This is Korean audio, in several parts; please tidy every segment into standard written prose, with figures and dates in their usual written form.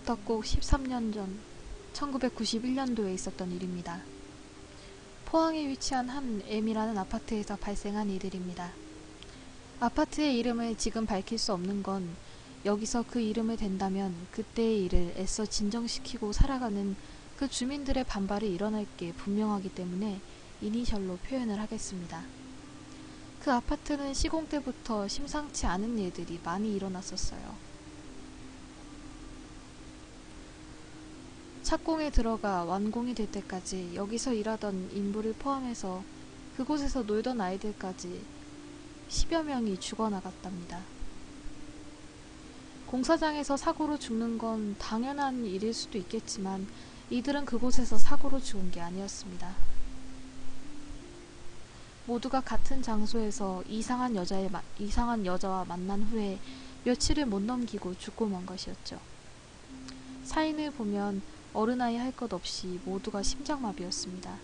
지금부터 꼭 13년 전 1991년도에 있었던 일입니다. 포항에 위치한 한 M이라는 아파트에서 발생한 일들입니다. 아파트의 이름을 지금 밝힐 수 없는 건 여기서 그 이름을 댄다면 그때의 일을 애써 진정시키고 살아가는 그 주민들의 반발이 일어날 게 분명하기 때문에 이니셜로 표현을 하겠습니다. 그 아파트는 시공 때부터 심상치 않은 일들이 많이 일어났었어요. 착공에 들어가 완공이 될 때까지 여기서 일하던 인부를 포함해서 그곳에서 놀던 아이들까지 10여 명이 죽어나갔답니다. 공사장에서 사고로 죽는 건 당연한 일일 수도 있겠지만 이들은 그곳에서 사고로 죽은 게 아니었습니다. 모두가 같은 장소에서 이상한 여자와 만난 후에 며칠을 못 넘기고 죽고 만 것이었죠. 사인을 보면 어른아이 할 것 없이 모두가 심장마비였습니다.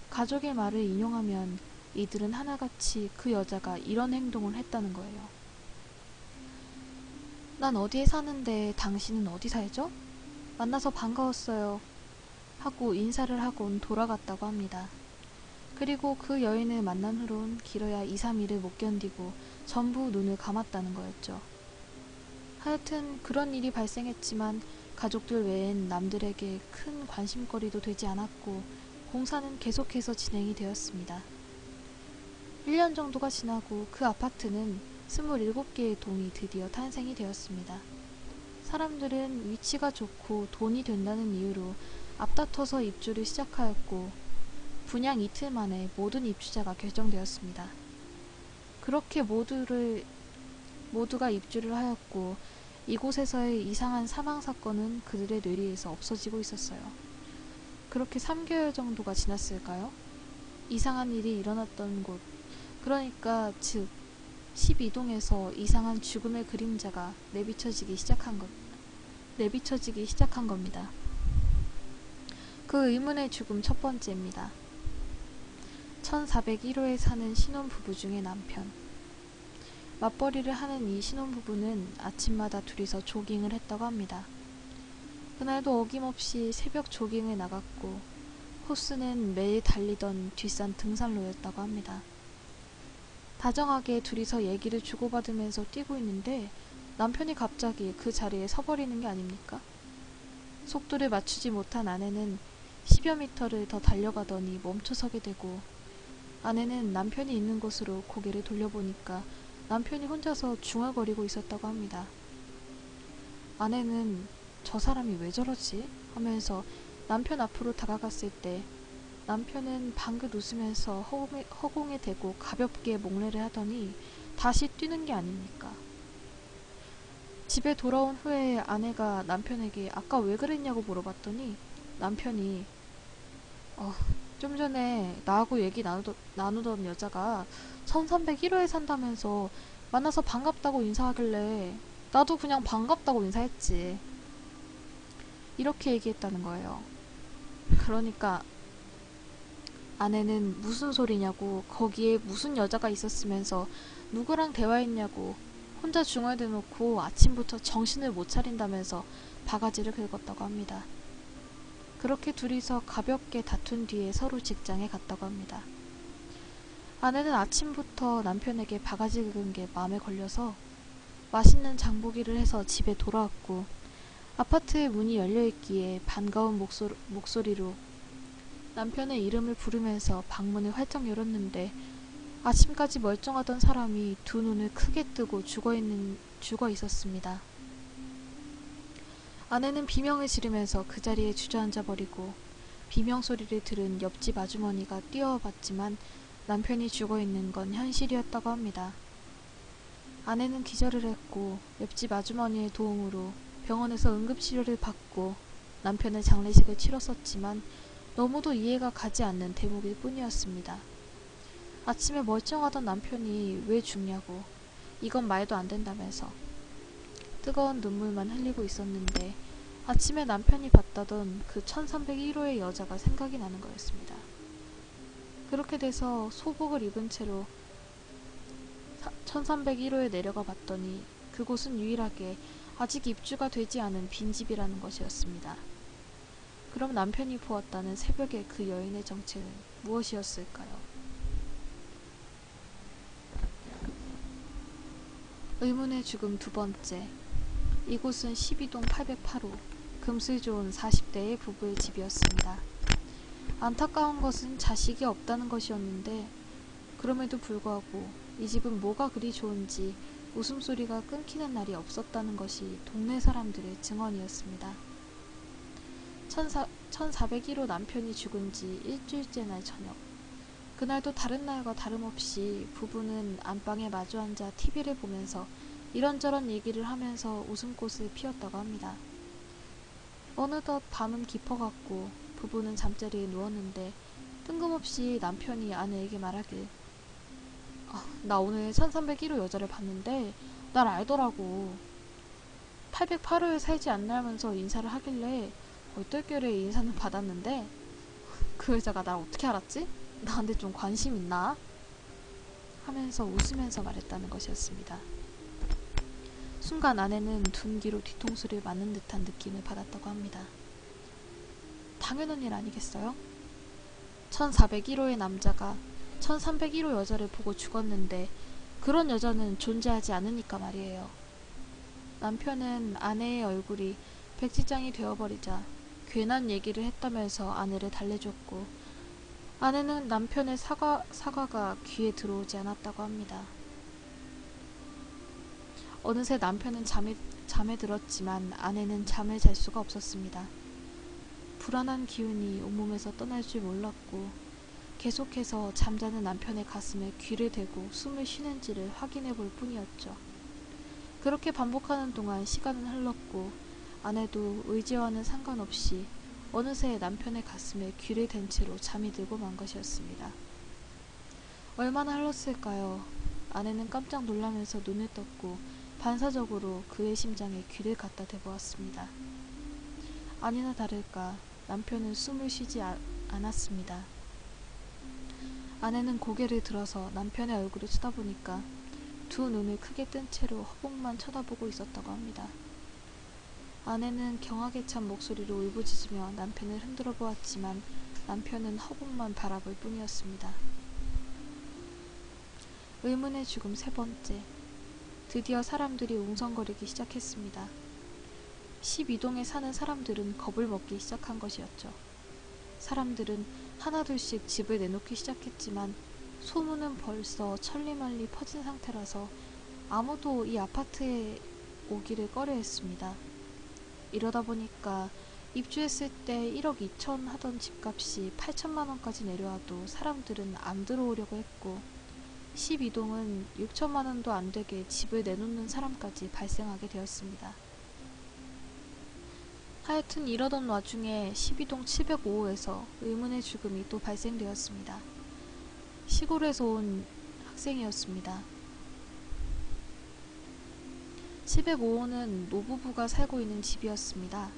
가족의 말을 인용하면 이들은 하나같이 그 여자가 이런 행동을 했다는 거예요. 난 어디에 사는데 당신은 어디 살죠? 만나서 반가웠어요. 하고 인사를 하곤 돌아갔다고 합니다. 그리고 그 여인을 만난 후론 길어야 2, 3일을 못 견디고 전부 눈을 감았다는 거였죠. 하여튼 그런 일이 발생했지만 가족들 외엔 남들에게 큰 관심거리도 되지 않았고 공사는 계속해서 진행이 되었습니다. 1년 정도가 지나고 그 아파트는 27개의 동이 드디어 탄생이 되었습니다. 사람들은 위치가 좋고 돈이 된다는 이유로 앞다퉈서 입주를 시작하였고 분양 이틀 만에 모든 입주자가 결정되었습니다. 그렇게 모두가 입주를 하였고 이곳에서의 이상한 사망 사건은 그들의 뇌리에서 없어지고 있었어요. 그렇게 3개월 정도가 지났을까요? 이상한 일이 일어났던 곳, 그러니까 즉 12동에서 이상한 죽음의 그림자가 내비쳐지기 시작한 겁니다. 그 의문의 죽음 첫 번째입니다. 1401호에 사는 신혼부부 중의 남편. 맞벌이를 하는 이 신혼부부는 아침마다 둘이서 조깅을 했다고 합니다. 그날도 어김없이 새벽 조깅을 나갔고 코스는 매일 달리던 뒷산 등산로였다고 합니다. 다정하게 둘이서 얘기를 주고받으면서 뛰고 있는데 남편이 갑자기 그 자리에 서버리는 게 아닙니까? 속도를 맞추지 못한 아내는 10여 미터를 더 달려가더니 멈춰서게 되고 아내는 남편이 있는 곳으로 고개를 돌려보니까 남편이 혼자서 중얼거리고 있었다고 합니다. 아내는 저 사람이 왜 저러지? 하면서 남편 앞으로 다가갔을 때 남편은 방긋 웃으면서 허공에 대고 가볍게 목례를 하더니 다시 뛰는 게 아닙니까? 집에 돌아온 후에 아내가 남편에게 아까 왜 그랬냐고 물어봤더니 남편이 좀 전에 나하고 얘기 나누던 여자가 1301호에 산다면서 만나서 반갑다고 인사하길래 나도 그냥 반갑다고 인사했지. 이렇게 얘기했다는 거예요. 그러니까 아내는 무슨 소리냐고 거기에 무슨 여자가 있었으면서 누구랑 대화했냐고 혼자 중얼대놓고 아침부터 정신을 못 차린다면서 바가지를 긁었다고 합니다. 그렇게 둘이서 가볍게 다툰 뒤에 서로 직장에 갔다고 합니다. 아내는 아침부터 남편에게 바가지 긁은 게 마음에 걸려서 맛있는 장보기를 해서 집에 돌아왔고 아파트의 문이 열려있기에 반가운 목소리로 남편의 이름을 부르면서 방문을 활짝 열었는데 아침까지 멀쩡하던 사람이 두 눈을 크게 뜨고 죽어 있었습니다. 아내는 비명을 지르면서 그 자리에 주저앉아 버리고 비명 소리를 들은 옆집 아주머니가 뛰어와 봤지만 남편이 죽어 있는 건 현실이었다고 합니다. 아내는 기절을 했고 옆집 아주머니의 도움으로 병원에서 응급치료를 받고 남편의 장례식을 치렀었지만 너무도 이해가 가지 않는 대목일 뿐이었습니다. 아침에 멀쩡하던 남편이 왜 죽냐고 이건 말도 안 된다면서 뜨거운 눈물만 흘리고 있었는데 아침에 남편이 봤다던 그 1301호의 여자가 생각이 나는 거였습니다. 그렇게 돼서 소복을 입은 채로 1301호에 내려가 봤더니 그곳은 유일하게 아직 입주가 되지 않은 빈집이라는 것이었습니다. 그럼 남편이 보았다는 새벽의 그 여인의 정체는 무엇이었을까요? 의문의 죽음 두 번째. 이곳은 12동 808호 금슬 좋은 40대의 부부의 집이었습니다. 안타까운 것은 자식이 없다는 것이었는데 그럼에도 불구하고 이 집은 뭐가 그리 좋은지 웃음소리가 끊기는 날이 없었다는 것이 동네 사람들의 증언이었습니다. 1401호 남편이 죽은 지 일주일째 날 저녁, 그날도 다른 날과 다름없이 부부는 안방에 마주 앉아 TV를 보면서 이런저런 얘기를 하면서 웃음꽃을 피웠다고 합니다. 어느덧 밤은 깊어갔고 부부는 잠자리에 누웠는데 뜬금없이 남편이 아내에게 말하길, 나 오늘 1301호 여자를 봤는데 날 알더라고. 808호에 살지 않냐면서 인사를 하길래 얼떨결에 인사는 받았는데 그 여자가 날 어떻게 알았지? 나한테 좀 관심 있나? 하면서 웃으면서 말했다는 것이었습니다. 순간 아내는 둔기로 뒤통수를 맞는 듯한 느낌을 받았다고 합니다. 당연한 일 아니겠어요? 1401호의 남자가 1301호 여자를 보고 죽었는데 그런 여자는 존재하지 않으니까 말이에요. 남편은 아내의 얼굴이 백지장이 되어버리자 괜한 얘기를 했다면서 아내를 달래줬고 아내는 남편의 사과가 귀에 들어오지 않았다고 합니다. 어느새 남편은 잠에 들었지만 아내는 잠을 잘 수가 없었습니다. 불안한 기운이 온몸에서 떠날 줄 몰랐고 계속해서 잠자는 남편의 가슴에 귀를 대고 숨을 쉬는지를 확인해 볼 뿐이었죠. 그렇게 반복하는 동안 시간은 흘렀고 아내도 의지와는 상관없이 어느새 남편의 가슴에 귀를 댄 채로 잠이 들고 만 것이었습니다. 얼마나 흘렀을까요? 아내는 깜짝 놀라면서 눈을 떴고 반사적으로 그의 심장에 귀를 갖다 대보았습니다. 아니나 다를까 남편은 숨을 쉬지 않았습니다. 아내는 고개를 들어서 남편의 얼굴을 쳐다보니까 두 눈을 크게 뜬 채로 허공만 쳐다보고 있었다고 합니다. 아내는 경악에 찬 목소리로 울부짖으며 남편을 흔들어 보았지만 남편은 허공만 바라볼 뿐이었습니다. 의문의 죽음 세 번째. 드디어 사람들이 웅성거리기 시작했습니다. 12동에 사는 사람들은 겁을 먹기 시작한 것이었죠. 사람들은 하나둘씩 집을 내놓기 시작했지만 소문은 벌써 천리말리 퍼진 상태라서 아무도 이 아파트에 오기를 꺼려했습니다. 이러다 보니까 입주했을 때 1억 2천 하던 집값이 8천만 원까지 내려와도 사람들은 안 들어오려고 했고 12동은 6천만 원도 안 되게 집을 내놓는 사람까지 발생하게 되었습니다. 하여튼 이러던 와중에 12동 705호에서 의문의 죽음이 또 발생되었습니다. 시골에서 온 학생이었습니다. 705호는 노부부가 살고 있는 집이었습니다.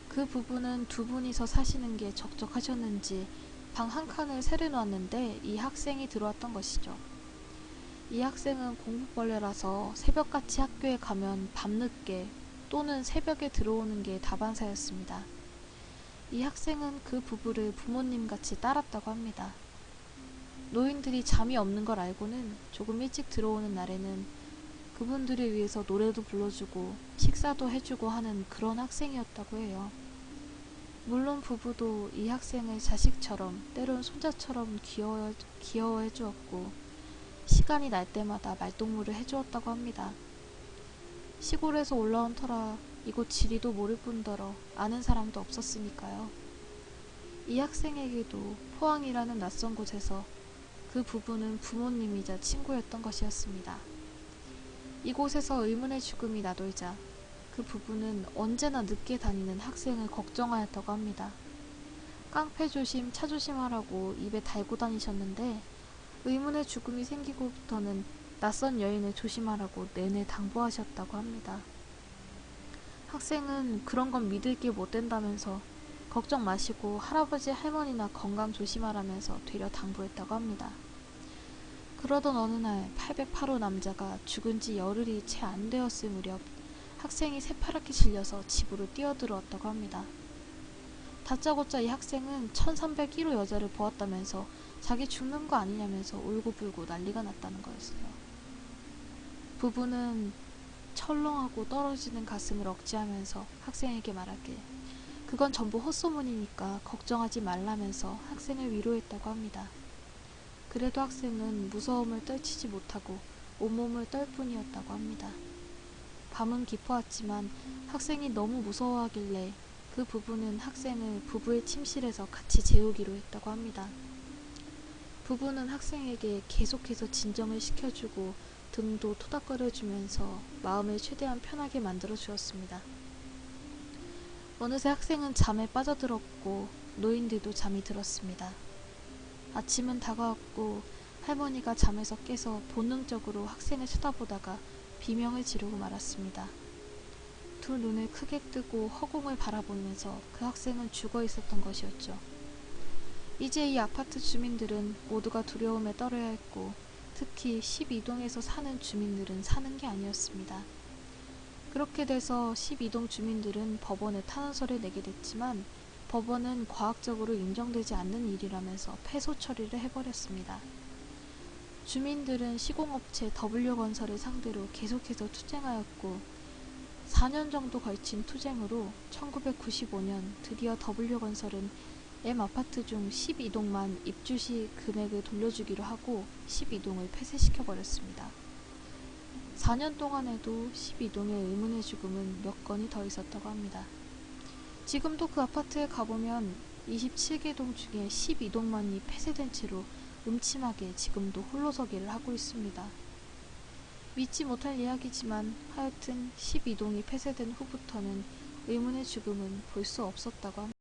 그 부부는 두 분이서 사시는 게 적적하셨는지 방 한 칸을 새로 놨는데 이 학생이 들어왔던 것이죠. 이 학생은 공부벌레라서 새벽같이 학교에 가면 밤늦게 또는 새벽에 들어오는 게 다반사였습니다. 이 학생은 그 부부를 부모님같이 따랐다고 합니다. 노인들이 잠이 없는 걸 알고는 조금 일찍 들어오는 날에는 그분들을 위해서 노래도 불러주고 식사도 해주고 하는 그런 학생이었다고 해요. 물론 부부도 이 학생을 자식처럼 때론 손자처럼 귀여워해 주었고 시간이 날 때마다 말동무를 해주었다고 합니다. 시골에서 올라온 터라 이곳 지리도 모를 뿐더러 아는 사람도 없었으니까요. 이 학생에게도 포항이라는 낯선 곳에서 그 부부는 부모님이자 친구였던 것이었습니다. 이곳에서 의문의 죽음이 나돌자 그 부부는 언제나 늦게 다니는 학생을 걱정하였다고 합니다. 깡패 조심, 차 조심하라고 입에 달고 다니셨는데 의문의 죽음이 생기고부터는 낯선 여인을 조심하라고 내내 당부하셨다고 합니다. 학생은 그런 건 믿을 게 못 된다면서 걱정 마시고 할아버지 할머니나 건강 조심하라면서 되려 당부했다고 합니다. 그러던 어느 날 808호 남자가 죽은 지 열흘이 채 안 되었을 무렵 학생이 새파랗게 질려서 집으로 뛰어들어왔다고 합니다. 다짜고짜 이 학생은 1301호 여자를 보았다면서 자기 죽는 거 아니냐면서 울고불고 난리가 났다는 거였어요. 부부는 철렁하고 떨어지는 가슴을 억제하면서 학생에게 말하길 그건 전부 헛소문이니까 걱정하지 말라면서 학생을 위로했다고 합니다. 그래도 학생은 무서움을 떨치지 못하고 온몸을 떨 뿐이었다고 합니다. 밤은 깊어왔지만 학생이 너무 무서워하길래 그 부부는 학생을 부부의 침실에서 같이 재우기로 했다고 합니다. 부부는 학생에게 계속해서 진정을 시켜주고 등도 토닥거려주면서 마음을 최대한 편하게 만들어 주었습니다. 어느새 학생은 잠에 빠져들었고 노인들도 잠이 들었습니다. 아침은 다가왔고 할머니가 잠에서 깨서 본능적으로 학생을 쳐다보다가 비명을 지르고 말았습니다. 두 눈을 크게 뜨고 허공을 바라보면서 그 학생은 죽어 있었던 것이었죠. 이제 이 아파트 주민들은 모두가 두려움에 떨어야 했고 특히 12동에서 사는 주민들은 사는 게 아니었습니다. 그렇게 돼서 12동 주민들은 법원에 탄원서를 내게 됐지만 법원은 과학적으로 인정되지 않는 일이라면서 패소 처리를 해버렸습니다. 주민들은 시공업체 W건설을 상대로 계속해서 투쟁하였고 4년 정도 걸친 투쟁으로 1995년 드디어 W건설은 M아파트 중 12동만 입주시 금액을 돌려주기로 하고 12동을 폐쇄시켜버렸습니다. 4년 동안에도 12동의 의문의 죽음은 몇 건이 더 있었다고 합니다. 지금도 그 아파트에 가보면 27개 동 중에 12동만이 폐쇄된 채로 음침하게 지금도 홀로서기를 하고 있습니다. 믿지 못할 이야기지만 하여튼 12동이 폐쇄된 후부터는 의문의 죽음은 볼 수 없었다고 합니다.